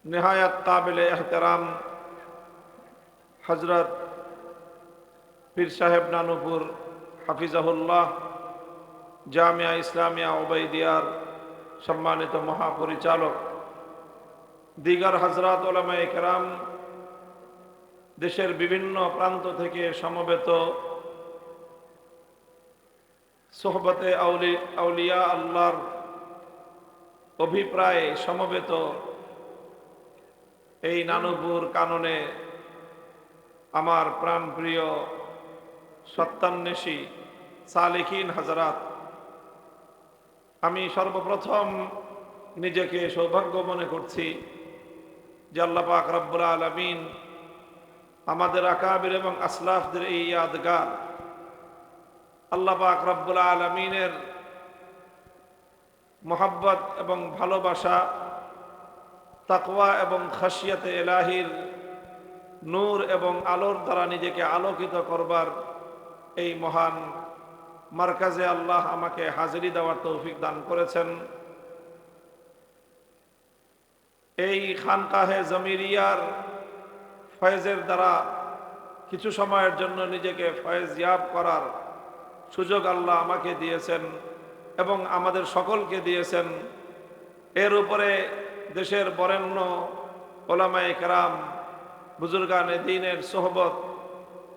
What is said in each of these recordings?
नहायत काबिल एहतराम हजरत पीर साहेब नानूपुर हाफिजाहुल्लाह জামিয়া ইসলামিয়া ওবাইদিয়ার সম্মানিত মহাপরিচালক, দিগার হযরত উলামায়ে কেরাম, দেশের বিভিন্ন প্রান্ত থেকে সমবেত সোহবতে আউলিয়া আল্লাহর অভিপ্রায়ে সমবেত এই নানুপুর কাননে আমার প্রাণপ্রিয় সত্যান্বেষী সালেকিন হযরত, আমি সর্বপ্রথম নিজেকে সৌভাগ্য মনে করছি যে আল্লাহ পাক রব্বুল আলামিন আমাদের আকাবির এবং আসলাফদের এই ইয়াদগার আল্লাহ পাক রব্বুল আলামিনের মোহাব্বত এবং ভালোবাসা, তাকওয়া এবং খাশিয়াতে ইলাহির নূর এবং আলোর দ্বারা নিজেকে আলোকিত করবার এই মহান মারকাজে আল্লাহ আমাকে হাজিরি দেওয়ার তৌফিক দান করেছেন। এই খানকাহে জমিরিয়ার ফয়েজের দ্বারা কিছু সময়ের জন্য নিজেকে ফয়েজয়াব করার সুযোগ আল্লাহ আমাকে দিয়েছেন এবং আমাদের সকলকে দিয়েছেন। এর উপরে দেশের বরেণ্য ওলামায়ে কেরাম, বুজুর্গানে দ্বীনের সোহবত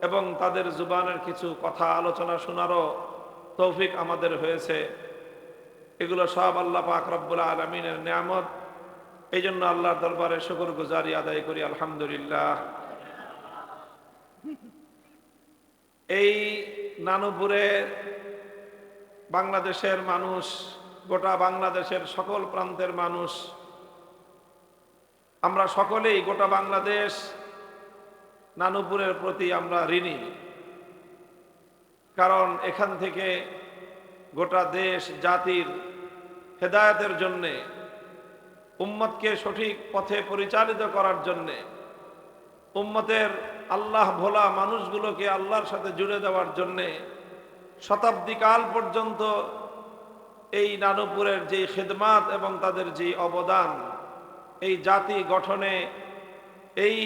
এবং তাদের জুবানের কিছু কথা আলোচনা শোনারও তৌফিক আমাদের হয়েছে। এগুলো সব আল্লাহ পাক রব্বুল আলামিনের নিয়ামত। এই জন্য আল্লাহর দরবারে শুকরগুজারি আদায় করি, আলহামদুলিল্লাহ। এই নানুপুরে বাংলাদেশের মানুষ, গোটা বাংলাদেশের সকল প্রান্তের মানুষ, আমরা সকলেই গোটা বাংলাদেশ নানুপুরের প্রতি আমরা ঋণী। কারণ এখান থেকে গোটা দেশ জাতির হেদায়েতের জন্যে, উম্মতকে সঠিক পথে পরিচালিত করার জন্যে, উম্মতের আল্লাহ ভোলা মানুষগুলোকে আল্লাহর সাথে জুড়ে দেওয়ার জন্যে শতাব্দীকাল পর্যন্ত এই নানুপুরের যে খিদমাত এবং তাদের যে অবদান, এই জাতি গঠনে এই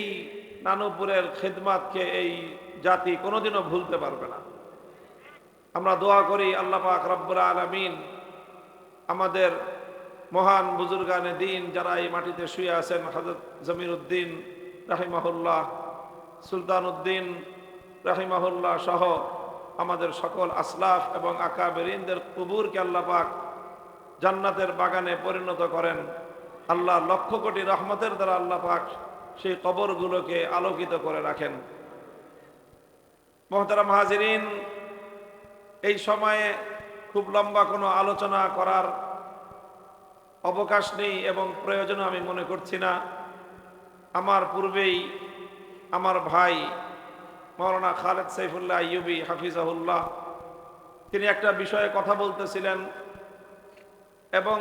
নানুপুরের খিদমাতকে এই জাতি কোনোদিনও ভুলতে পারবে না। আমরা দোয়া করি আল্লাহ পাক রব্বুল আলামিন আমাদের মহান বুজুর্গানে দ্বীন যারা এই মাটিতে শুয়ে আছেন, হযরত জমিরউদ্দিন রাহিমাহুল্লাহ, সুলতান উদ্দিন রাহিমাহুল্লাহ সহ আমাদের সকল আসলাফ এবং আকাবেরিনদের কুবুরকে আল্লাহ পাক জান্নাতের বাগানে পরিণত করেন। আল্লাহ লক্ষ কোটি রহমতের দ্বারা আল্লাহ পাক সেই কবরগুলোকে আলোকিত করে রাখেন। মুহতারাম হাজিরিন, এই সময়ে খুব লম্বা কোনো আলোচনা করার অবকাশ নেই এবং প্রয়োজনও আমি মনে করছি না। আমার পূর্বেই আমার ভাই মাওলানা খালেদ সাইফুল্লাহ আইয়ুবী হাফিজাহুল্লাহ, তিনি একটা বিষয়ে কথা বলতেছিলেন এবং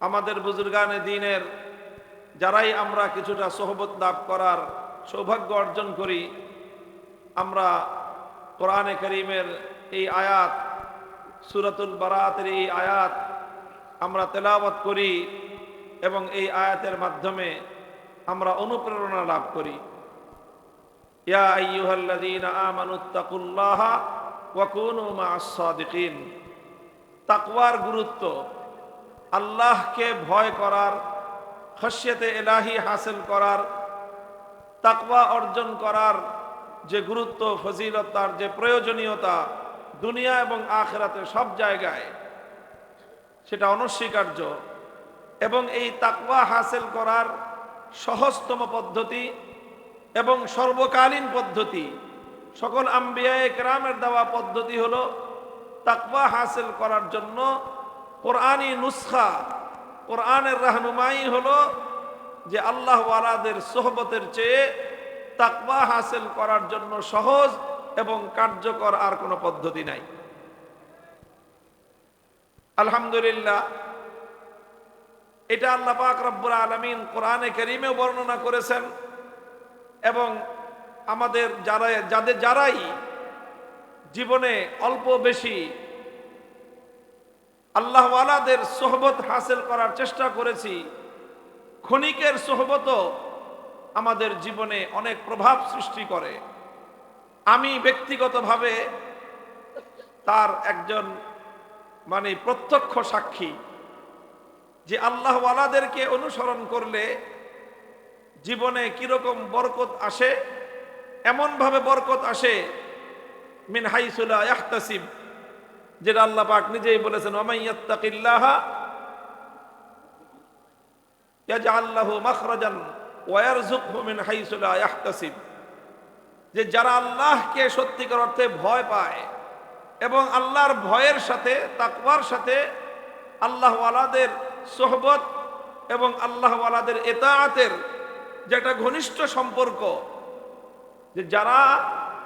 আমাদের বুজুর্গানে দ্বীনের যারাই আমরা কিছুটা সোহবত লাভ করার সৌভাগ্য অর্জন করি, আমরা কোরআনে কারীমের এই আয়াত, সূরাতুল বারাআতের এই আয়াত আমরা তেলাওয়াত করি এবং এই আয়াতের মাধ্যমে আমরা অনুপ্রেরণা লাভ করি। ইয়া আইয়ুহাল্লাযীনা আমানুত্তাকুল্লাহা ওয়া কুনু মা'আস সাদিকিন। তাকওয়ার গুরুত্ব, আল্লাহকে ভয় করার, খাশিয়াতে ইলাহি হাসিল করার, তাকওয়া অর্জন করার যে গুরুত্ব, ফজিলত, তার যে প্রয়োজনীয়তা দুনিয়া এবং আখিরাতে সব জায়গায়, সেটা অনস্বীকার্য। এবং এই তাকওয়া হাসিল করার সহজতম পদ্ধতি এবং সর্বকালীন পদ্ধতি, সকল আম্বিয়ায়ে কেরামের দেওয়া পদ্ধতি হলো তাকওয়া হাসিল করার জন্য কোরআনী নুসখা, কোরআনের রাহনুমাই হলো যে আল্লাহ ওয়ালাদের সোহবতের চেয়ে তাকওয়া হাসিল করার জন্য সহজ এবং কার্যকর আর কোনো পদ্ধতি নাই। আলহামদুলিল্লাহ, এটা আল্লাহ পাক রব্বুল আলামিন কোরআনে কারীমেও বর্ণনা করেছেন এবং আমাদের যারাই জীবনে অল্প বেশি আল্লাহ ওয়ালাদের সোহবত হাসিল করার চেষ্টা করেছি, ক্ষণিকের সোহবতও আমাদের জীবনে অনেক প্রভাব সৃষ্টি করে। আমি ব্যক্তিগতভাবে তার একজন প্রত্যক্ষ সাক্ষী যে আল্লাহওয়ালাদেরকে অনুসরণ করলে জীবনে কিরকম বরকত আসে। এমন ভাবে বরকত আসে মিন হাইসু লা ইয়াহতাসিব, যেটা আল্লাহ পাক নিজেই বলেছেন, ওয়া মান ইয়াত্তাকিল্লাহা ইয়াজআল লাহু মাখরাজান ওয়া ইয়ারযুকহু মিন হাইসু লা ইয়াহতাসিব। যে যারা আল্লাহকে সত্যিকার অর্থে ভয় পায় এবং আল্লাহর ভয়ের সাথে তাকওয়ার সাথে আল্লাহওয়ালাদের সোহবত এবং আল্লাহওয়ালাদের ইতাআতের যেটা ঘনিষ্ঠ সম্পর্ক, যে যারা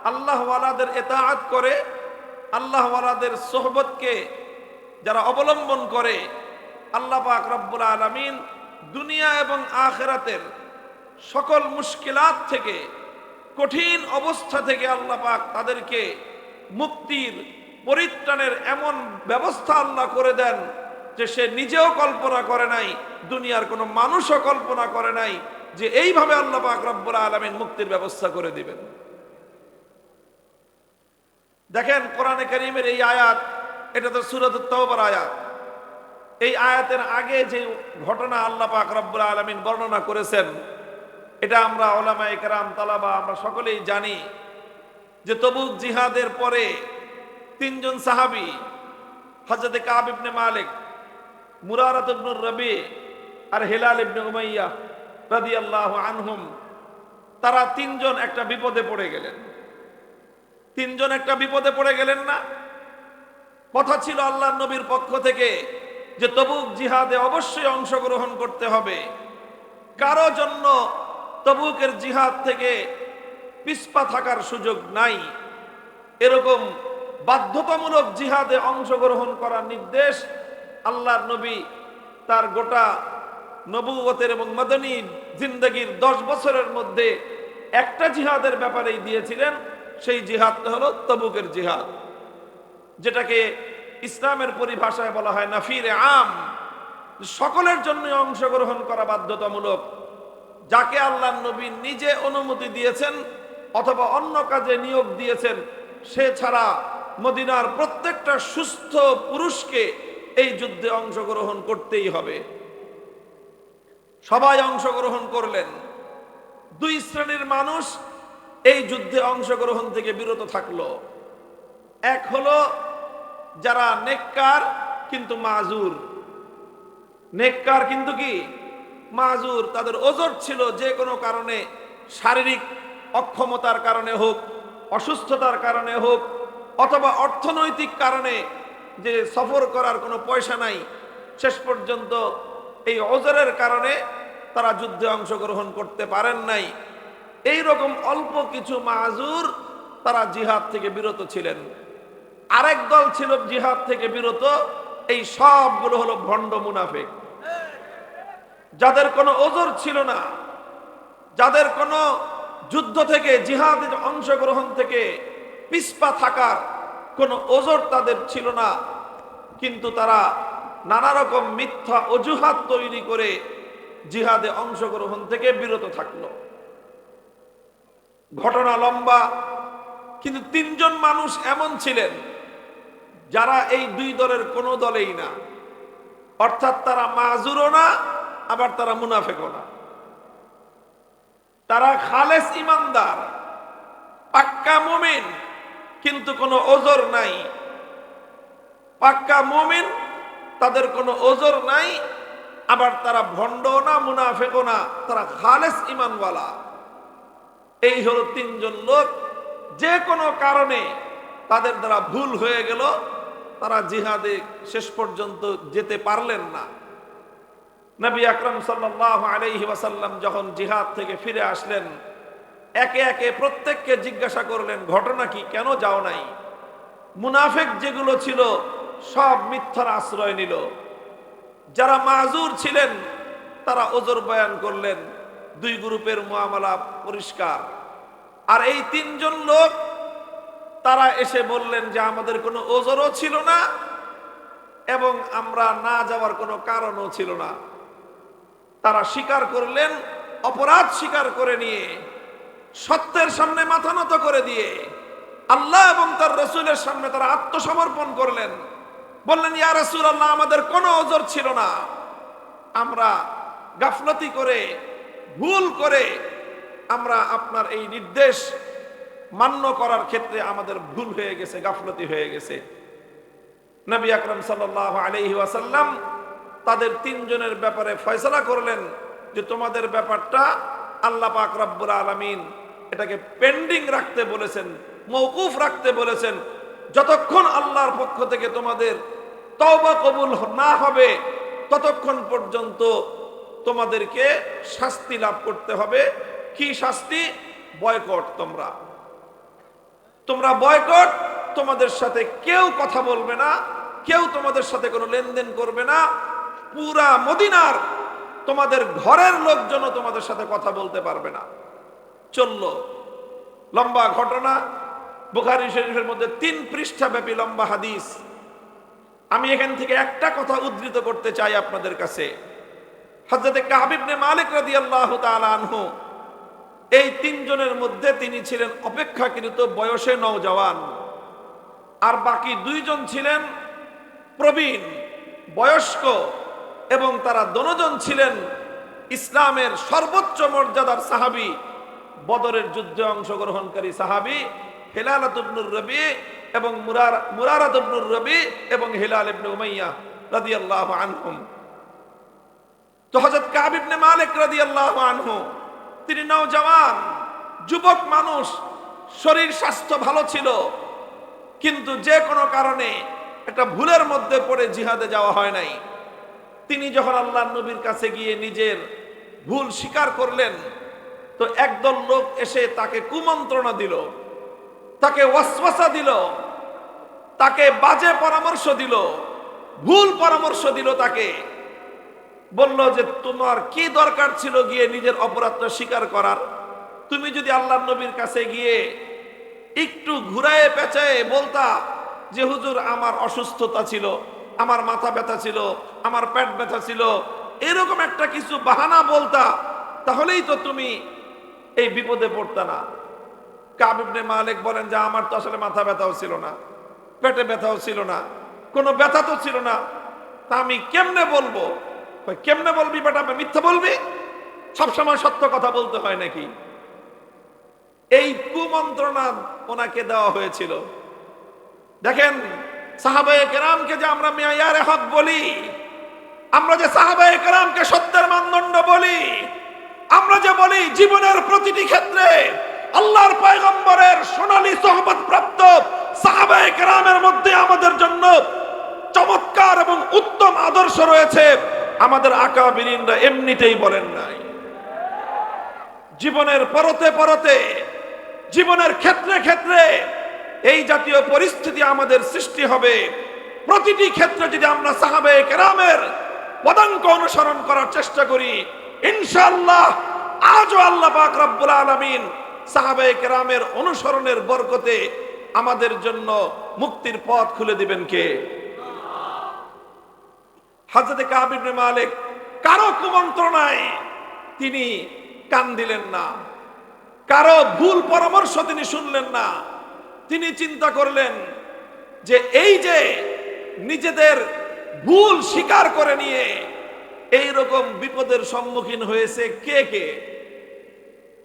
আল্লাহওয়ালাদের ইতাআত করে, আল্লাহওয়ালাদের সোহবতকে যারা অবলম্বন করে, আল্লাহ পাক রব্বুল আলামিন দুনিয়া এবং আখিরাতের সকল মুশকিলাত থেকে, কঠিন অবস্থা থেকে আল্লাহ পাক তাদেরকে মুক্তির, পরিত্রাণের এমন ব্যবস্থা আল্লাহ করে দেন যে সে নিজেও কল্পনা করে নাই, দুনিয়ার কোনো মানুষও কল্পনা করে নাই যে এইভাবে আল্লাহ পাক রব্বুল আলামিন মুক্তির ব্যবস্থা করে দিবেন। দেখেন কোরআনে কারীমের এই আয়াত, এটা তো সূরাতুত তাওবার আয়াত। এই আয়াতের আগে যে ঘটনা আল্লাহ পাক রব্বুল আলামিন বর্ণনা করেছেন, এটা আমরা উলামায়ে কেরাম, তালাবা আমরা সকলেই জানি যে তবুক জিহাদের পরে তিনজন সাহাবী, হযরত কাব ইবনে মালিক, মুরারাত ইবনে রবি আর হিলাল ইবনে উমাইয়া রাদিয়াল্লাহু আনহুম, তারা তিনজন একটা বিপদে পড়ে গেলেন। তিনজন একটা বিপদে পড়ে গেলেন না? কথা ছিল আল্লাহর নবীর পক্ষ থেকে যে তবুক জিহাদে অবশ্যই অংশগ্রহণ করতে হবে, কারো জন্য তবুকের জিহাদ থেকে পিছপা থাকার সুযোগ নাই। এরকম বাধ্যতামূলক জিহাদে অংশগ্রহণ করার নির্দেশ আল্লাহর নবী তার গোটা নবুয়তের এবং মদনী জিন্দেগীর 10 বছরের মধ্যে একটা জিহাদের ব্যাপারেই দিয়েছিলেন। সেই জিহাদটা হলো তবুকের জিহাদ, যেটাকে ইসলামের পরিভাষায় বলা হয় নাফিরে আম, সকলের জন্য অংশগ্রহণ করা বাধ্যতামূলক। যাকে আল্লাহর নবী নিজে অনুমতি দিয়েছেন অথবা অন্য কাজে নিয়োগ দিয়েছেন, সে ছাড়া মদিনার প্রত্যেকটা সুস্থ পুরুষকে এই যুদ্ধে অংশগ্রহণ করতেই হবে। সবাই অংশগ্রহণ করলেন। দুই শ্রেণীর মানুষ এই যুদ্ধে অংশগ্রহণ থেকে বিরত থাকলো। এক হলো যারা নেককার কিন্তু মাজুর। নেককার কিন্তু কি মাজুর, তাদের ওজর ছিল যে কোনো কারণে, শারীরিক অক্ষমতার কারণে হোক, অসুস্থতার কারণে হোক, অথবা অর্থনৈতিক কারণে যে সফর করার কোনো পয়সা নাই, শেষ পর্যন্ত এই ওজরের কারণে তারা যুদ্ধে অংশগ্রহণ করতে পারেন নাই। এই রকম অল্প কিছু মাজুর তারা জিহাদ থেকে বিরত ছিলেন। আরেক দল ছিল জিহাদ থেকে বিরত, এই সবগুলো হলো ভণ্ড মুনাফিক, যাদের কোনো ওজর ছিল না, যাদের কোনো যুদ্ধ থেকে, জিহাদের অংশগ্রহণ থেকে পিছপা থাকার কোনো ওজর তাদের ছিল না, কিন্তু তারা নানা রকম মিথ্যা অজুহাত তৈরি করে জিহাদে অংশগ্রহণ থেকে বিরত থাকলো। ঘটনা লম্বা, কিন্তু তিনজন মানুষ এমন ছিলেন যারা এই দুই দলের কোনো দলেই না, অর্থাৎ তারা মাজুরও না, আবার তারা মুনাফিকও না। তারা খালেস ইমানদার, পাক্কা মুমিন, কিন্তু কোনো ওজর নাই। পাক্কা মুমিন, তাদের কোনো ওজর নাই, আবার তারা ভণ্ডও না, মুনাফিকও না, তারা খালেস ইমানওয়ালা। এই হলো তিনজন লোক, যে কোনো কারণে তাদের দ্বারা ভুল হয়ে গেল, তারা জিহাদে শেষ পর্যন্ত যেতে পারলেন না। নবী আকরাম সাল্লাল্লাহু আলাইহি ওয়াসাল্লাম যখন জিহাদ থেকে ফিরে আসলেন, একে একে প্রত্যেককে জিজ্ঞাসা করলেন, ঘটনা কি, কেন যাও নাই? মুনাফিক যেগুলো ছিল সব মিথ্যার আশ্রয় নিল। যারা মাজুর ছিলেন তারা ওজর বয়ান করলেন, দুই গ্রুপের মুআমালা পরিষ্কার। আর এই তিনজন লোক তারা এসে বললেন যে আমাদের কোনো ওজরও ছিল না এবং আমরা না যাওয়ার কোনো কারণও ছিল না। তারা স্বীকার করলেন, অপরাধ স্বীকার করে নিয়ে সত্যের সামনে মাথা নত করে দিয়ে আল্লাহ এবং তার রাসূলের সামনে তারা আত্মসমর্পণ করলেন। বললেন, ইয়া রাসূলুল্লাহ, আমাদের কোনো ওজর ছিল না, আমরা গাফলতি করে, ভুল করে আমরা আপনার এই নির্দেশ মান্য করার ক্ষেত্রে আমাদের ভুল হয়ে গেছে, গাফলতি হয়ে গেছে। নবী আকরাম সাল্লাল্লাহু আলাইহি ওয়াসাল্লাম তাদের তিনজনের ব্যাপারে ফয়সালা করলেন যে তোমাদের ব্যাপারটা আল্লাহ পাক রব্বুল আলামিন এটাকে পেন্ডিং রাখতে বলেছেন, মওকুফ রাখতে বলেছেন। যতক্ষণ আল্লাহর পক্ষ থেকে তোমাদের তওবা কবুল না হবে ততক্ষণ পর্যন্ত তোমাদেরকে শাস্তি লাভ করতে হবে। কি শাস্তি? বয়কট। তোমরা বয়কট, তোমাদের সাথে কেউ কথা বলবে না, কেউ তোমাদের সাথে কোনো লেনদেন করবে না। পুরা মদিনার তোমাদের ঘরের লোকজন তোমাদের সাথে কথা বলতে পারবে না। চললো লম্বা ঘটনা, বুখারী শরীফের মধ্যে 3 পৃষ্ঠা ব্যাপী লম্বা হাদিস। আমি এখান থেকে একটা কথা উদ্ধৃত করতে চাই আপনাদের কাছে। হযরত কাব ইবনে মালিক রাদিয়াল্লাহু তাআলা আনহু, এই 3 জনের মধ্যে তিনি ছিলেন অপেক্ষাকৃত বয়সে নওজওয়ান, আর বাকি 2 জন ছিলেন প্রবীণ, বয়স্ক, এবং তারা দুজন ছিলেন ইসলামের সর্বোচ্চ মর্যাদার সাহাবী, বদরের যুদ্ধে অংশগ্রহণকারী সাহাবী হিলাল ইবনুর রবি এবং মুরারা ইবনুর রবি এবং হিলাল ইবনে উমাইয়া রাদিয়াল্লাহু আনহুম। তো হযরত কাব ইবনে মালিক রাদিয়াল্লাহু আনহু তিনি নওজওয়ান, যুবক মানুষ, শরীর স্বাস্থ্য ভালো ছিল, কিন্তু যে কোনো কারণে একটা ভুলের মধ্যে পড়ে জিহাদে যাওয়া হয় নাই। তিনি যখন আল্লাহর নবীর কাছে গিয়ে নিজের ভুল স্বীকার করলেন, তো একদল লোক এসে তাকে কুমন্ত্রণা দিল, তাকে ওয়াসওয়াসা দিল, তাকে বাজে পরামর্শ দিল, ভুল পরামর্শ দিল। তাকে বলল যে তোমার কি দরকার ছিল গিয়ে নিজের অপরাধটা স্বীকার করার? তুমি যদি আল্লাহর নবীর কাছে গিয়ে একটু ঘুরায়ে পেঁচায়ে বলতা যে হুজুর আমার অসুস্থতা ছিল, আমার মাথা ব্যথা ছিল, আমার পেট ব্যথা ছিল, এরকম একটা কিছু বাহানা বলতা, তাহলেই তো তুমি এই বিপদে পড়তা না। কাব ইবনে মালিক বলেন যে আমার তো আসলে মাথা ব্যথাও ছিল না, পেটে ব্যথাও ছিল না, কোনো ব্যথা তো ছিল না, তা আমি কেমনে বলবো? কেমনে বলবি বেটা, মিথ্যা বলবি? সবসময় সত্য কথা বলতে হয় নাকি? এই কুমন্ত্রণা ওনাকে দেওয়া হয়েছিল। দেখেন, সাহাবায়ে কেরামকে যে আমরা মেয়ারে হক বলি, আমরা যে সাহাবায়ে কেরামকে সত্যের মানদণ্ড বলি, আমরা যে বলি জীবনের প্রতিটি ক্ষেত্রে আল্লাহর পয়গম্বরের সোনালী সোহবত প্রাপ্ত সাহাবায়ে কেরামের মধ্যে আমাদের জন্য চমৎকার এবং উত্তম আদর্শ রয়েছে, আমাদের আকাবিরিনরা এমনিতেই বলেন নাই। জীবনের পরতে পরতে, জীবনের ক্ষেত্রে ক্ষেত্রে এই জাতীয় পরিস্থিতি আমাদের সৃষ্টি হবে। প্রতিটি ক্ষেত্রে যদি আমরা সাহাবায়ে কেরামের পদাঙ্ক অনুসরণ করার চেষ্টা করি, ইনশাআল্লাহ আজও আল্লাহ পাক রব্বুল আলামিন সাহাবায়ে কেরামের অনুসরণের বরকতে আমাদের জন্য মুক্তির পথ খুলে দিবেন কে? হযরত কাব ইবনে মালিক কারো কুমন্ত্রণায় তিনি কান দিলেন না, কারো ভুল পরামর্শ তিনি শুনলেন না। তিনি চিন্তা করলেন যে এই যে নিজেদের ভুল স্বীকার করে নিয়ে এই রকম বিপদের সম্মুখীন হয়েছে কে কে?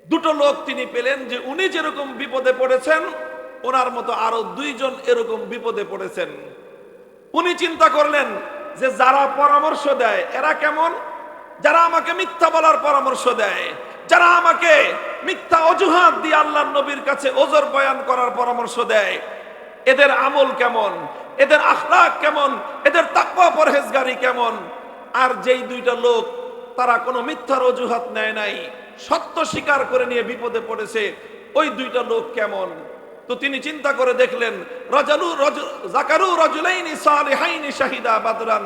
2 লোক তিনি পেলেন যে উনি যেরকম বিপদে পড়েছেন ওনার মতো আরো 2 জন এরকম বিপদে পড়েছেন। উনি চিন্তা করলেন যে যারা পরামর্শ দেয় এরা কেমন, যারা আমাকে মিথ্যা বলার পরামর্শ দেয়, যারা আমাকে মিথ্যা অজুহাত দিয়ে আল্লাহর নবীর কাছে ওজর বয়ান করার পরামর্শ দেয়, এদের আমল কেমন, এদের আখলাক কেমন, এদের তাকওয়া পরহেজগারি কেমন? আর যেই 2টা লোক তারা কোনো মিথ্যার অজুহাত নেয় নাই, সত্য স্বীকার করে নিয়ে বিপদে পড়েছে, ওই 2টা লোক কেমন? তো তিনি চিন্তা করে দেখলেন, যাকারু রাজুলাইনি সালিহাইনি শাহিদা বাদরান,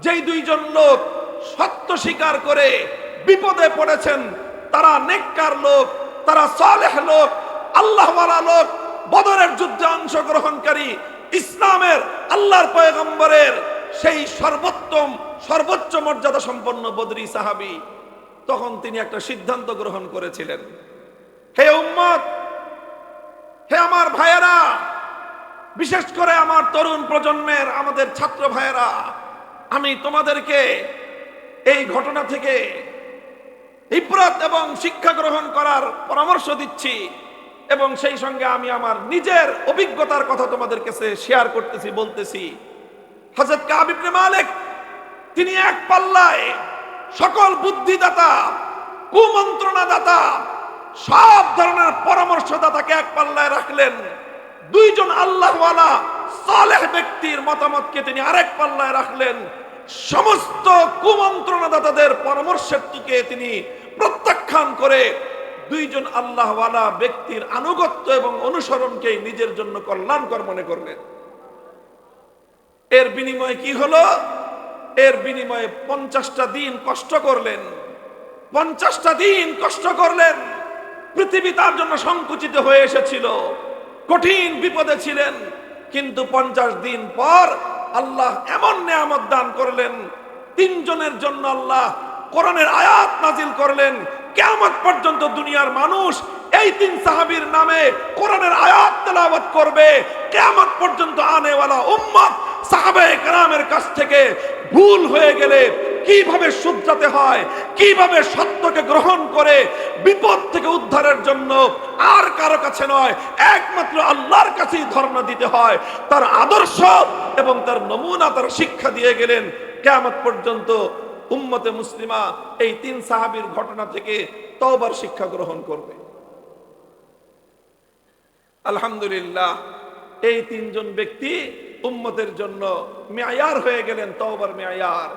যেই 2 জন লোক সত্য স্বীকার করে বিপদে পড়েছেন তারা নেককার লোক, তারা সালেহ লোক, আল্লাহওয়ালা লোক, বদরের যুদ্ধে অংশগ্রহণকারী, ইসলামের আল্লাহর পয়গম্বরের সেই সর্বোচ্চ মর্যাদা সম্পন্ন বদরি সাহাবী। তখন তিনি একটা সিদ্ধান্ত গ্রহণ করেছিলেন, হে উম্মত, হে আমার ভাইয়েরা, বিশেষ করে আমার তরুণ প্রজন্মের আমাদের ছাত্র ভাইয়েরা, আমি তোমাদেরকে এই ঘটনা থেকে ইবরাত এবং শিক্ষা গ্রহণ করার পরামর্শ দিচ্ছি এবং সেই সঙ্গে আমি আমার নিজের অভিজ্ঞতার কথা তোমাদের কাছে শেয়ার করতেছি, বলতেছি। হযরত কাব ইবনে মালিক তিনি এক পাল্লায় সকল বুদ্ধিদাতা, কুমন্ত্রণাদাতা, সব ধরনের পরামর্শদাতাকে এক পাল্লায় রাখলেন। দুইজন আল্লাহওয়ালা সালেহ ব্যক্তির মতামতকে তিনি আরেক পাল্লায় রাখলেন। সমস্ত কুমন্ত্রণাদাতাদের পরামর্শের দিকে তিনি প্রত্যাখ্যান করে দুইজন আল্লাহওয়ালা ব্যক্তির আনুগত্য এবং অনুসরণকে নিজের জন্য কল্যাণকর মনে করলেন। এর বিনিময়ে কি হলো? এর বিনিময়ে 50টা দিন কষ্ট করলেন। 50টা দিন কষ্ট করলেন। পৃথিবী তার জন্য সংকুচিত হয়ে এসেছিল, কঠিন বিপদে ছিলেন। কিন্তু 50 দিন পর আল্লাহ এমন নেয়ামত দান করলেন, তিনজনের জন্য আল্লাহ কোরআনের আয়াত নাজিল করলেন। কিয়ামত পর্যন্ত দুনিয়ার মানুষ এই তিন সাহাবীর নামে কোরআনের আয়াত তেলাওয়াত করবে। কিয়ামত পর্যন্ত আনেওয়ালা উম্মত সাহাবায়ে কেরামের কাছ থেকে ভুল হয়ে গেলে কিভাবে শুধরাতে হয়, কিভাবে সত্যকে গ্রহণ করে বিপদ থেকে উদ্ধারের জন্য আর কারো কাছে নয়, একমাত্র আল্লাহর কাছেই ধর্ণা দিতে হয়, তার আদর্শ এবং তার নমুনা, তার শিক্ষা দিয়ে গেলেন। কিয়ামত পর্যন্ত উম্মতে মুসলিমা এই তিন সাহাবীর ঘটনা থেকে তওবার শিক্ষা গ্রহণ করবে। আলহামদুলিল্লাহ, এই তিনজন ব্যক্তি উম্মতের জন্য মেয়ার হয়ে গেলেন, তওবার মেয়ার।